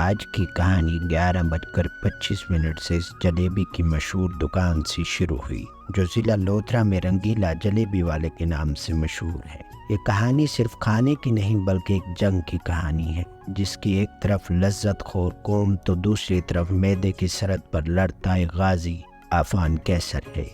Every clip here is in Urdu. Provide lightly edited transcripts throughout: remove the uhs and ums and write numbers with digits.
آج کی کہانی 11:25 سے اس جلیبی کی مشہور دکان سے شروع ہوئی جو ضلع لودھرا میں رنگیلا جلیبی والے کے نام سے مشہور ہے۔ یہ کہانی صرف کھانے کی نہیں بلکہ ایک جنگ کی کہانی ہے جس کی ایک طرف لذت خور قوم تو دوسری طرف معدے کی سرحد پر لڑتا ایک غازی عفان قیصر ہے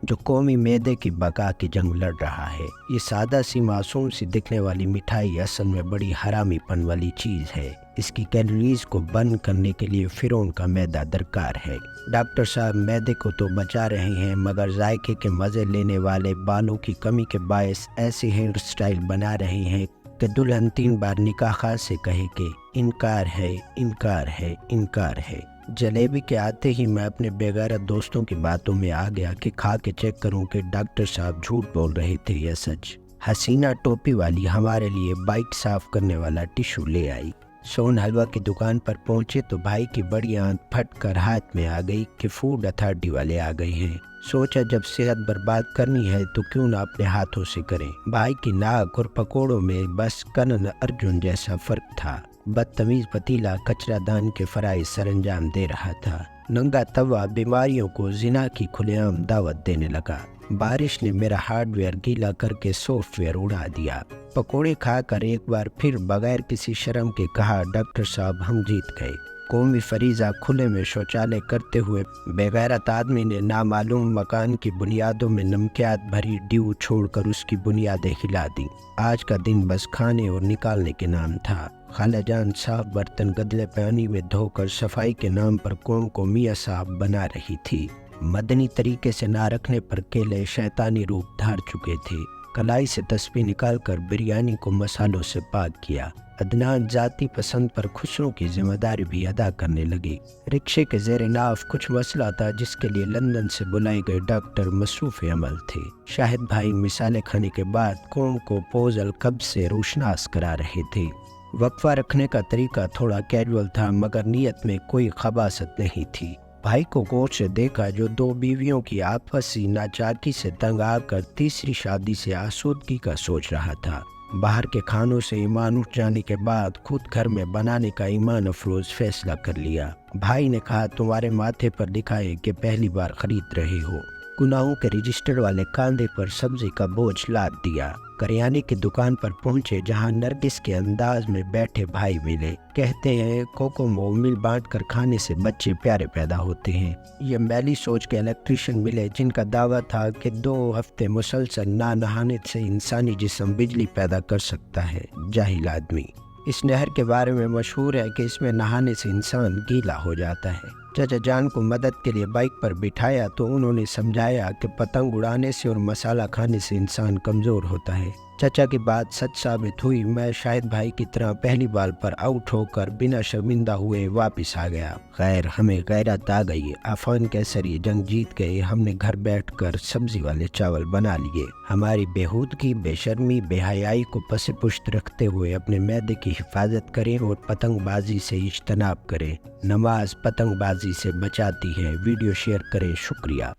جو قومی معدے کی بقا کی جنگ لڑ رہا ہے۔ یہ سادہ سی معصوم سی دکھنے والی مٹھائی اصل میں بڑی حرامی پن والی چیز ہے۔ اس کی کیلوریز کو برن کرنے کے لیے فرعون کا معدہ درکار ہے۔ ڈاکٹر صاحب معدے کو تو بچا رہے ہیں مگر ذائقے کے مزے لینے والے بالوں کی کمی کے باعث ایسی ہیئر سٹائل بنا رہے ہیں کہ دلہن 3 بار نکاح خاص سے کہے کہ انکار ہے، انکار ہے، انکار ہے۔ جلیبی کے آتے ہی میں اپنے بےغیرت دوستوں کی باتوں میں آ گیا کہ کھا کے چیک کروں کہ ڈاکٹر صاحب جھوٹ بول رہے تھے یا سچ۔ حسینہ ٹوپی والی ہمارے لیے بائٹ صاف کرنے والا ٹیشو لے آئی۔ سون حلوہ کی دکان پر پہنچے تو بھائی کی بڑی آنکھ پھٹ کر ہاتھ میں آ گئی کہ فوڈ اتھارٹی والے آ گئے ہیں۔ سوچا جب صحت برباد کرنی ہے تو کیوں نہ اپنے ہاتھوں سے کریں۔ بھائی کی ناک اور پکوڑوں میں بس کنن ارجن جیسا فرق تھا۔ بدتمیز پتیلا کچرا دان کے فرائض سر انجام دے رہا تھا۔ ننگا توا بیماریوں کو زنا کی کھلے عام دعوت دینے لگا۔ بارش نے میرا ہارڈ ویئر گیلا کر کے سافٹ ویئر اڑا دیا۔ پکوڑے کھا کر ایک بار پھر بغیر کسی شرم کے کہا ڈاکٹر صاحب ہم جیت گئے۔ قومی فریضہ کھلے میں شوچالے کرتے ہوئے بےغیرت آدمی نے نامعلوم مکان کی بنیادوں میں نمکیات بھری ڈیو چھوڑ کر اس کی بنیادیں ہلا دیں۔ آج کا دن بس کھانے اور نکالنے کے نام تھا۔ خالہ جان صاف برتن گدلے پانی میں دھو کر صفائی کے نام پر قوم کو میاں صاحب بنا رہی تھی۔ مدنی طریقے سے نہ رکھنے پر کیلے شیطانی روپ دھار چکے تھے۔ کلائی سے تسبیح نکال کر بریانی کو مسالوں سے پاک کیا۔ عدنان ذاتی پسند پر خسروں کی ذمہ داری بھی ادا کرنے لگے۔ رکشے کے زیر ناف کچھ مسئلہ تھا جس کے لیے لندن سے بلائے گئے ڈاکٹر مصروف عمل تھے۔ شاہد بھائی مثالیں کھانے کے بعد قوم کو پوز القب سے روشناس کرا رہے تھے۔ وقفہ رکھنے کا طریقہ تھوڑا کیجول تھا مگر نیت میں کوئی خباثت نہیں تھی۔ بھائی کو غور سے دیکھا جو 2 بیویوں کی آپسی ناچاکی سے تنگ آ کر تیسری شادی سے آسودگی کا سوچ رہا تھا۔ باہر کے کھانوں سے ایمان اٹھ جانے کے بعد خود گھر میں بنانے کا ایمان افروز فیصلہ کر لیا۔ بھائی نے کہا تمہارے ماتھے پر لکھا ہے کہ پہلی بار خرید رہے ہو۔ گناہوں کے رجسٹر والے کاندھے پر سبزی کا بوجھ لاد دیا۔ کریانے کی دکان پر پہنچے جہاں نرگس کے انداز میں بیٹھے بھائی ملے۔ کہتے ہیں کوکو مل بانٹ کر کھانے سے بچے پیارے پیدا ہوتے ہیں۔ یہ میلی سوچ کے الیکٹریشین ملے جن کا دعویٰ تھا کہ 2 ہفتے مسلسل نہ نہانے سے انسانی جسم بجلی پیدا کر سکتا ہے۔ جاہل آدمی۔ اس نہر کے بارے میں مشہور ہے کہ اس میں نہانے سے انسان گیلا ہو جاتا ہے۔ چچا جان کو مدد کے لیے بائک پر بٹھایا تو انہوں نے سمجھایا کہ پتنگ اڑانے سے اور مسالہ کھانے سے انسان کمزور ہوتا ہے۔ چچا کی بات سچ ثابت ہوئی۔ میں شاہد بھائی کی طرح پہلی بال پر آؤٹ ہو کر بنا شرمندہ ہوئے واپس آ گیا۔ خیر ہمیں غیرت آ گئی۔ عفان قیصر یہ جنگ جیت گئے۔ ہم نے گھر بیٹھ کر سبزی والے چاول بنا لیے۔ ہماری بےہودگی، بے شرمی، بے حیائی کو پس پشت رکھتے ہوئے اپنے معدے کی حفاظت کریں اور پتنگ بازی سے اجتناب کریں۔ نماز پتنگ بازی سے بچاتی ہے۔ ویڈیو شیئر کریں۔ شکریہ۔